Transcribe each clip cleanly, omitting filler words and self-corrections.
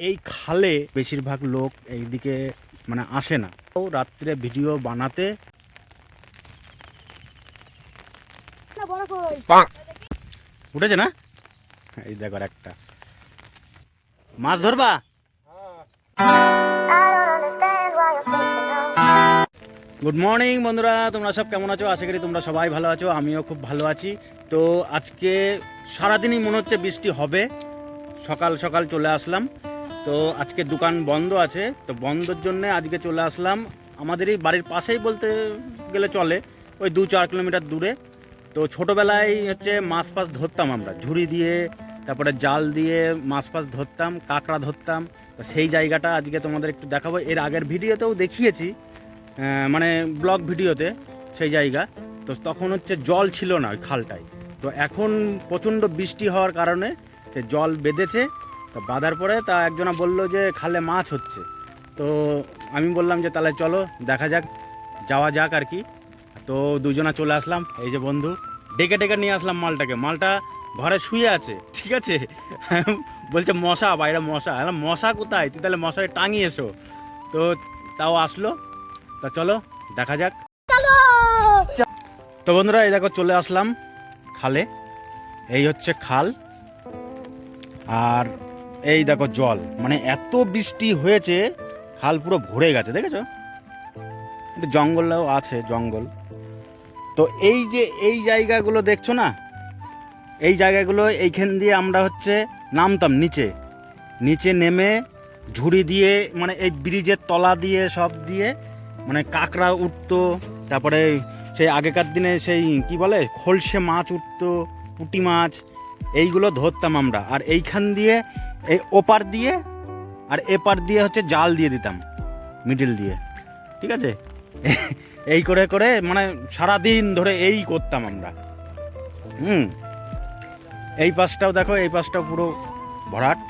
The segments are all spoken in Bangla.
এই খালে বেশিরভাগ লোক এইদিকে মানে আসে না, তো রাত্রে ভিডিও বানাতে উঠেছে না। এই দেখো একটা মাছ ধরবা। গুড মর্নিং বন্ধুরা, তোমরা সব কেমন আছো? আশা করি তোমরা সবাই ভালো আছো, আমিও খুব ভালো আছি। তো আজকে সারাদিনই মনে হচ্ছে বৃষ্টি হবে। সকাল সকাল চলে আসলাম, তো আজকে দোকান বন্ধ আছে, তো বন্ধের জন্য আজকে চলে আসলাম আমাদেরই বাড়ির পাশেই বলতে গেলে চলে, ওই 2-4 কিলোমিটার দূরে। তো ছোটোবেলায় হচ্ছে মাছ ফাছ ধরতাম আমরা ঝুড়ি দিয়ে, তারপরে জাল দিয়ে মাছ ফাছ ধরতাম, কাঁকড়া ধরতাম। তো সেই জায়গাটা আজকে তোমাদের একটু দেখাবো। এর আগের ভিডিওতেও দেখিয়েছি, মানে ব্লগ ভিডিওতে সেই জায়গা। তো তখন হচ্ছে জল ছিল না ওই খালটায়, তো এখন প্রচণ্ড বৃষ্টি হওয়ার কারণে সে জল বেঁধেছে। তো বাঁধার পরে তা একজনা বলল যে খালে মাছ হচ্ছে। তো আমি বললাম যে তাহলে চলো দেখা যাক, যাওয়া যাক আর কি। তো দুজনা চলে আসলাম, এই যে বন্ধু ডেকে ডেকে নিয়ে আসলাম মালটাকে। মালটা ঘরে শুয়ে আছে, ঠিক আছে। বলছে মশা বাইরে, মশা। মশা কোথায়? তুই তাহলে মশারে টাঙিয়ে এসো। তো তাও আসলো। তা চলো দেখা যাক। তো বন্ধুরা এই দেখো চলে আসলাম খালে। এই হচ্ছে খাল, আর এই দেখো জল, মানে এত বৃষ্টি হয়েছে খাল পুরো ভরে গেছে, দেখেছো? কিন্তু জঙ্গলও আছে, জঙ্গল। তো এই যে এই জায়গাগুলো দেখছো না, এই জায়গাগুলো এইখান দিয়ে আমরা হচ্ছে নামতাম নিচে। নিচে নেমে ঝুড়ি দিয়ে, মানে এই ব্রিজের তলা দিয়ে সব দিয়ে মানে কাঁকড়া উঠতো, তারপরে সেই আগেকার দিনে সেই কি বলে খলসে মাছ উঠতো, পুঁটি মাছ, এইগুলো ধরতাম আমরা। আর এইখান দিয়ে এই ওপার দিয়ে আর এপার দিয়ে হচ্ছে জাল দিয়ে দিতাম মিডিল দিয়ে, ঠিক আছে। এই করে করে মানে সারাদিন ধরে এই করতাম আমরা। এই পাশটাও দেখো, এই পাশটাও পুরো ভরাট।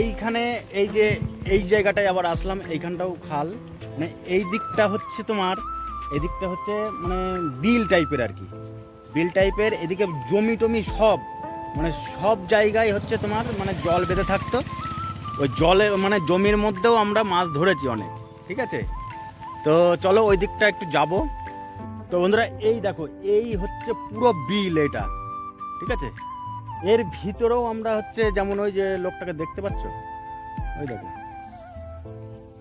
এইখানে এই যে এই জায়গাটায় আবার আসলাম, এইখানটাও খাল। মানে এই দিকটা হচ্ছে তোমার, এই দিকটা হচ্ছে মানে বিল টাইপের আর কি, বিল টাইপের। এদিকে জমি টমি সব, মানে সব জায়গায় হচ্ছে তোমার মানে জল বেঁধে থাকতো। ওই জলে মানে জমির মধ্যেও আমরা মাছ ধরেছি অনেক, ঠিক আছে। তো চলো ওই দিকটা একটু যাব। তো বন্ধুরা এই দেখো, এই হচ্ছে পুরো বিল এটা, ঠিক আছে। এর ভিতরেও আমরা হচ্ছে যেমন ওই যে লোকটাকে দেখতে পাচ্ছ, ওই দেখো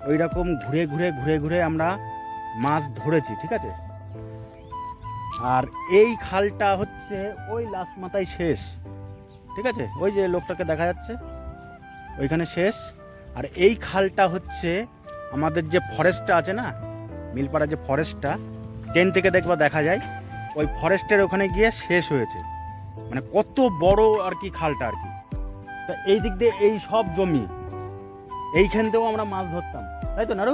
ওই রকম ঘুরে ঘুরে ঘুরে ঘুরে আমরা মাছ ধরেছি, ঠিক আছে। আর এই খালটা হচ্ছে ওই লাস্ট মাথায় শেষ, ঠিক আছে। ওই যে লোকটাকে দেখা যাচ্ছে ওইখানে শেষ। আর এই খালটা হচ্ছে আমাদের যে ফরেস্টটা আছে না, মিলপাড়া যে ফরেস্টটা, ট্রেন থেকে দেখবা দেখা যায়, ওই ফরেস্টের ওখানে গিয়ে শেষ হয়েছে। মানে কত বড় আর কি খালটা আর কি। তা এই দিক দিয়ে এই সব জমি, এইখান থেকেও আমরা মাছ ধরতাম, তাই তো নারু?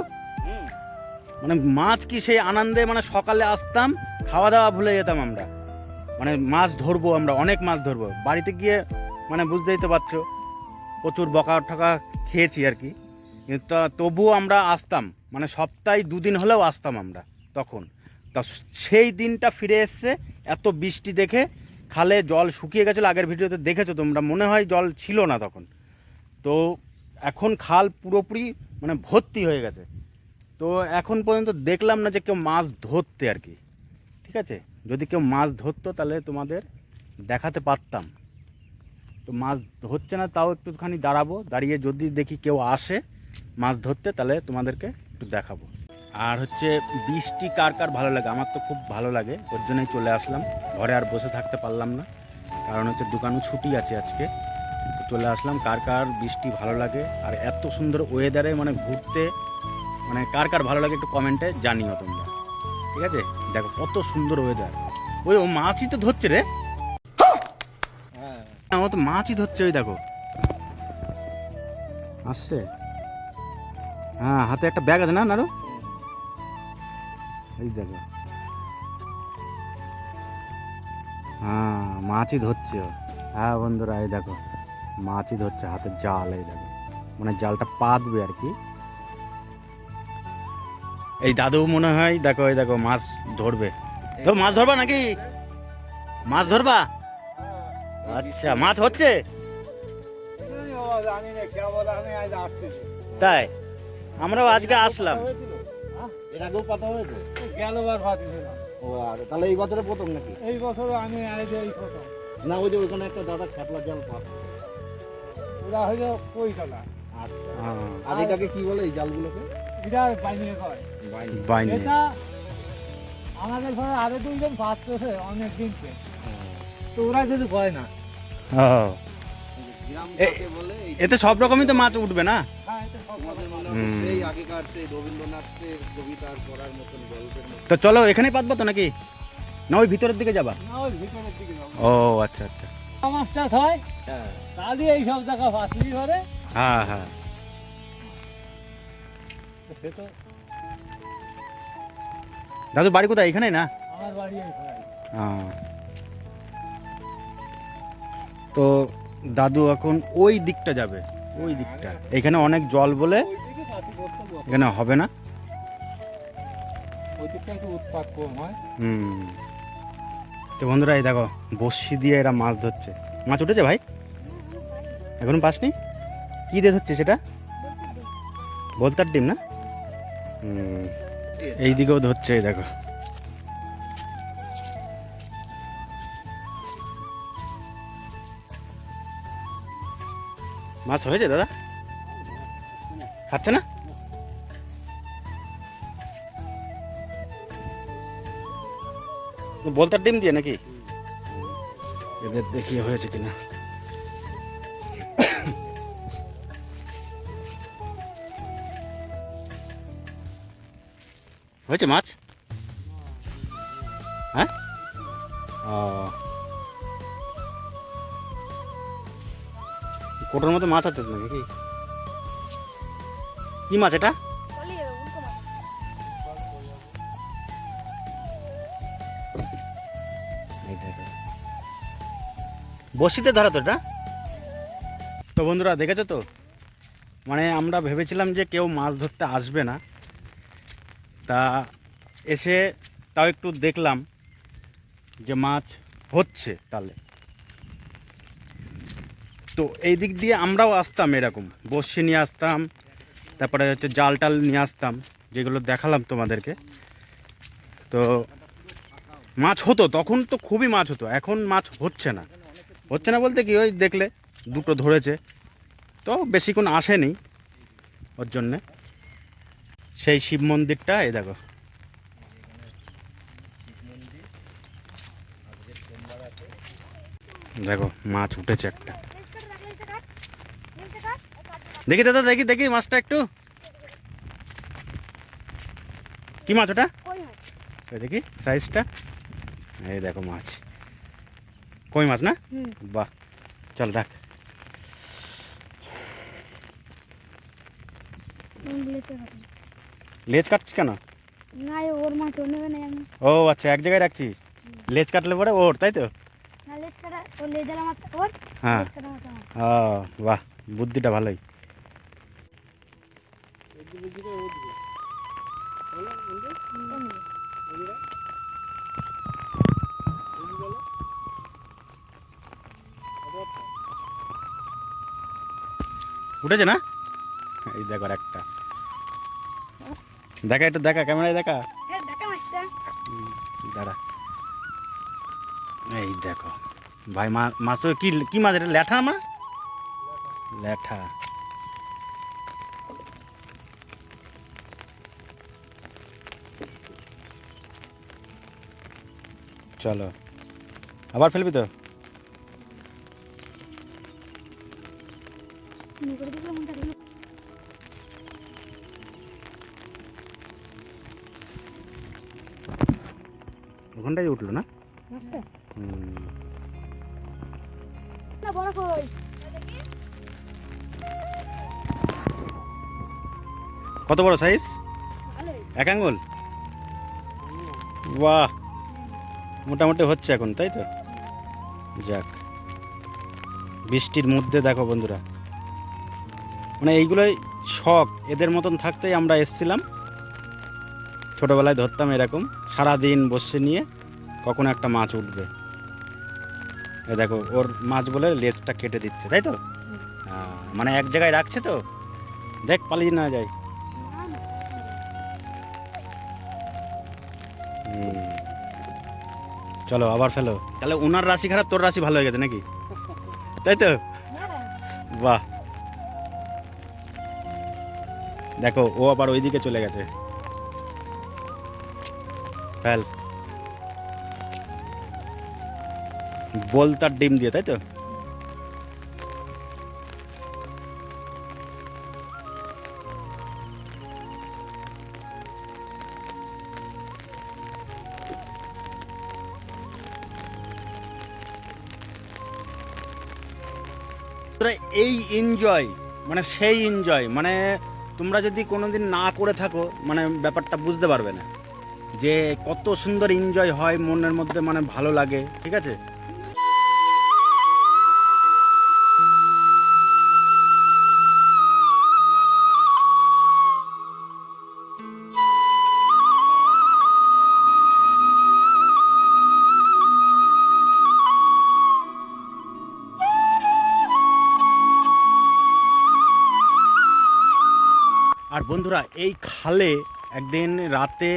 মানে মাছ কি সেই আনন্দে, মানে সকালে আসতাম, খাওয়া দাওয়া ভুলে যেতাম আমরা, মানে মাছ ধরবো আমরা, অনেক মাছ ধরবো। বাড়িতে গিয়ে মানে বুঝতেই তো পারছো, প্রচুর বকা ঠকা খেয়েছি আর কি। কিন্তু তবুও আমরা আসতাম, মানে সপ্তাহে 2 দিন হলেও আসতাম আমরা তখন। তা সেই দিনটা ফিরে এসছে। এত বৃষ্টি দেখে খালে জল শুকিয়ে গেছিলো, আগের ভিডিওতে দেখেছো তোমরা, মনে হয় জল ছিল না তখন। তো এখন খাল পুরোপুরি মানে ভর্তি হয়ে গেছে। তো এখন পর্যন্ত দেখলাম না যে কেউ মাছ ধরতে আর কি, ঠিক আছে। যদি কেউ মাছ ধরতো তাহলে তোমাদের দেখাতে পারতাম। তো মাছ হচ্ছে না, তাও একটুখানি দাঁড়াবো, দাঁড়িয়ে যদি দেখি কেউ আসে মাছ ধরতে তাহলে তোমাদেরকে একটু দেখাবো। আর হচ্ছে বৃষ্টি কার কার ভালো লাগে? আমার তো খুব ভালো লাগে, ওর জন্যই চলে আসলাম। ঘরে আর বসে থাকতে পারলাম না, কারণ হচ্ছে দোকানও ছুটি আছে আজকে। তো চলে আসলাম। কার কার বৃষ্টি ভালো লাগে আর এত সুন্দর ওয়েদারে মানে ঘুরতে, মানে কার কার ভালো লাগে একটু কমেন্টে জানিও তোমরা, ঠিক আছে। দেখো কত সুন্দর ওয়েদার। ওই ও মাছই তো ধরছে রে, আমার তো মাছই ধরছে। ওই দেখো আসছে, হ্যাঁ হাতে একটা ব্যাগ আছে না নারু, এই দেখো হ্যাঁ মাছই ধরছে ও। হ্যাঁ বন্ধুরা এই দেখো মাছই ধরছে হাতের জাল, এই দেখো মানে জালটা পাতবে আর কি। এই দাদু মনে হয় দেখো এই দেখো মাছ ধরবে। তো মাছ ধরবা নাকি? মাছ ধরবা? আচ্ছা মাছ হচ্ছে তাই? আমরাও আজকে আসলাম। এর আগেও কথা হয়েছে? গেলবার ভাবছিলাম ও আচ্ছা, তাহলে এই বছরে প্রথম নাকি? এই বছর আমি এই প্রথম। না ওই যে ওখানে একটা দাদা খেপলা জাল পাচ্ছে। ওরা হইলো কইতলা। আচ্ছা হ্যাঁ, আর এটাকে কি বলে এই জালগুলোকে? এটা বাইনিয়ে কয়। বাইনি। এটা আমাদের ঘরে আরো দুইজন পাচ্ছে অনেক দিনকে, তো ওরা যদি কয় না। ও, গ্রাম এ- থেকে বলে এই এতে সব রকমই তো মাছ উঠবে না? হ্যাঁ, এটা সব তোমাদের মনে হয় হুম। সেই আগেকার সেই রবীন্দ্রনাথের কবিতার পড়ার মতন গল্পের মতো। তো চলো এখানেই পাতবো তো নাকি, না ওই ভিতরের দিকে যাবা? না, ওই ভিতরের দিকে যাবো। ও আচ্ছা আচ্ছা। মাছটা হয় হ্যাঁ তাহলে এই সব জায়গা পাতলি ঘরে। হ্যাঁ হ্যাঁ। সে তো দাদু বাড়ি কোথায়? এখানেই না? আমার বাড়ি এইখানে। হ্যাঁ। তো দাদু এখন ওই দিকটা যাবে, ওই দিকটা। এখানে অনেক জল বলে ওই দিকে পাতি করতে হবে। এখানে হবে না। ওই দিকটা একটু উৎপাত কম হয়। হুম। তো বন্ধুরা এই দেখো বড়শি দিয়ে এরা মাছ ধরছে। মাছ উঠেছে ভাই? এখনো পাসনি? কি দিয়ে ধরছে সেটা? বলতার ডিম না? হুম। এই দিকেও ধরছে, এই দেখো। মাছ হয়েছে দাদা? খাচ্ছে না? বলতার ডিম দিয়ে নাকি? এদের দেখি হয়েছে কিনা। হয়েছে মাছ? হ্যাঁ? ও, কোটোর মতো মাছ আছে নাকি? কি কি মাছ এটা? এই দেখো। বড়শিতে ধরা তো এটা? তো বন্ধুরা দেখেছো তো, মানে আমরা ভেবেছিলাম যে কেউ মাছ ধরতে আসবে না, তা এসে তাও একটু দেখলাম যে মাছ হচ্ছে তাহলে। তো এই দিক দিয়ে আমরাও আসতাম, এরকম বড়শি নিয়ে আসতাম, তারপরে হচ্ছে জাল টাল নিয়ে আসতাম, যেগুলো দেখালাম তোমাদেরকে। তো মাছ হতো তখন, তো খুবই মাছ হতো। এখন মাছ হচ্ছে না। হচ্ছে না বলতে কি, ওই দেখলে দুটো ধরেছে, তো বেশিক্ষণ আসেনি ওর জন্যে। সেই শিব মন্দিরটা এই দেখো। দেখো মাছ উঠেছে একটা। দেখি দাদা, দেখি দেখি মাছটা একটু। কি মাছ ওটা? এই দেখি সাইজটা। এই দেখো মাছ, কই মাছ না? বাহ, চল রাখ। লেজ কাটছিস কেন? না ওর মাছ ও নেবে না আমি। ও আচ্ছা, এক জায়গায় রাখছিস। লেজ কাটলে পরে ওর, তাই তো? না লেজ ছাড়া ওর লেজালা মাছ ওর। হ্যাঁ। লেজ ছাড়া মাছ আমার। ও বাহ, বুদ্ধিটা ভালোই। উঠেছে না? এই দেখো আর একটা। দেখা একটু, দেখা ক্যামেরায় দেখা। হ্যাঁ দেখা মাছটা। দাঁড়া, এই দেখো ভাই মাছ তো কি কি মাছ এটা? ল্যাঠা মা, ল্যাঠা। চলো আবার ফেলবি তো? নগর দিকে মন থাকে না। ওখানটাই উঠলো না? মাছটা হুম। না বড় কই। কত বড় সাইজ? ভালোই। এক আঙ্গুল? বাহ, মোটামুটি হচ্ছে এখন, তাই তো? যাক, বৃষ্টির মধ্যে দেখো বন্ধুরা, মানে এইগুলোই শখ, এদের মতন থাকতেই আমরা এসছিলাম। ছোটবেলায় ধরতাম এরকম, সারাদিন বসে নিয়ে কখন একটা মাছ উঠবে। এ দেখো, ওর মাছ বলে লেজটা কেটে দিচ্ছে, তাই তো? মানে এক জায়গায় রাখছে তো, দেখ পালিয়ে না যায়। চলো আবার ফেলো। তাহলে ওনার রাশি খারাপ, তোর রাশি ভালো হয়ে গেছে নাকি? তাই তো? বাহ, দেখো ও আবার ওইদিকে চলে গেছে। ফেল, বলতার ডিম দিয়ে, তাই তো? এই এনজয়, মানে সেই এনজয়, মানে তোমরা যদি কোনোদিন না করে থাকো, মানে ব্যাপারটা বুঝতে পারবে না যে কত সুন্দর এনজয় হয় মনের মধ্যে, মানে ভালো লাগে। ঠিক আছে, আর বন্ধুরা এই খালে একদিন রাতে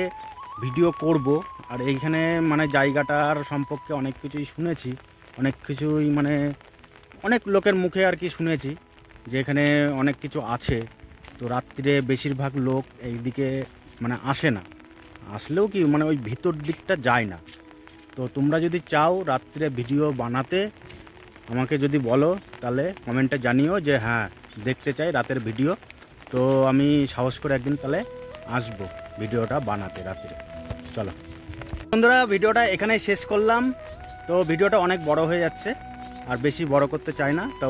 ভিডিও করব। আর এইখানে মানে জায়গাটার সম্পর্কে অনেক কিছুই শুনেছি, অনেক কিছুই মানে অনেক লোকের মুখে আর কি শুনেছি যে এখানে অনেক কিছু আছে। তো রাত্রিরে বেশিরভাগ লোক এইদিকে মানে আসে না, আসলেও কি মানে ওই ভিতর দিকটা যায় না। তো তোমরা যদি চাও রাত্রিরে ভিডিও বানাতে, আমাকে যদি বলো তাহলে কমেন্টে জানিও যে হ্যাঁ দেখতে চাই রাতের ভিডিও। তো আমি সাহস করে একদিন তাহলে আসবো ভিডিওটা বানাতে রাত্রে। চলো বন্ধুরা, ভিডিওটা এখানেই শেষ করলাম। তো ভিডিওটা অনেক বড় হয়ে যাচ্ছে, আর বেশি বড় করতে চাই না। তো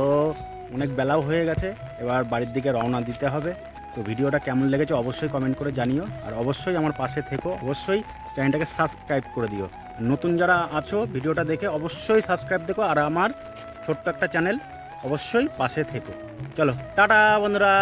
অনেক বেলাও হয়ে গেছে, এবার বাড়ির দিকে রওনা দিতে হবে। তো ভিডিওটা কেমন লেগেছে অবশ্যই কমেন্ট করে জানিও, আর অবশ্যই আমার পাশে থেকো, অবশ্যই চ্যানেলটাকে সাবস্ক্রাইব করে দিও। নতুন যারা আছো ভিডিওটা দেখে অবশ্যই সাবস্ক্রাইব দেখো, আর আমার ছোট্ট একটা চ্যানেল, অবশ্যই পাশে থেকো। চলো টাটা বন্ধুরা।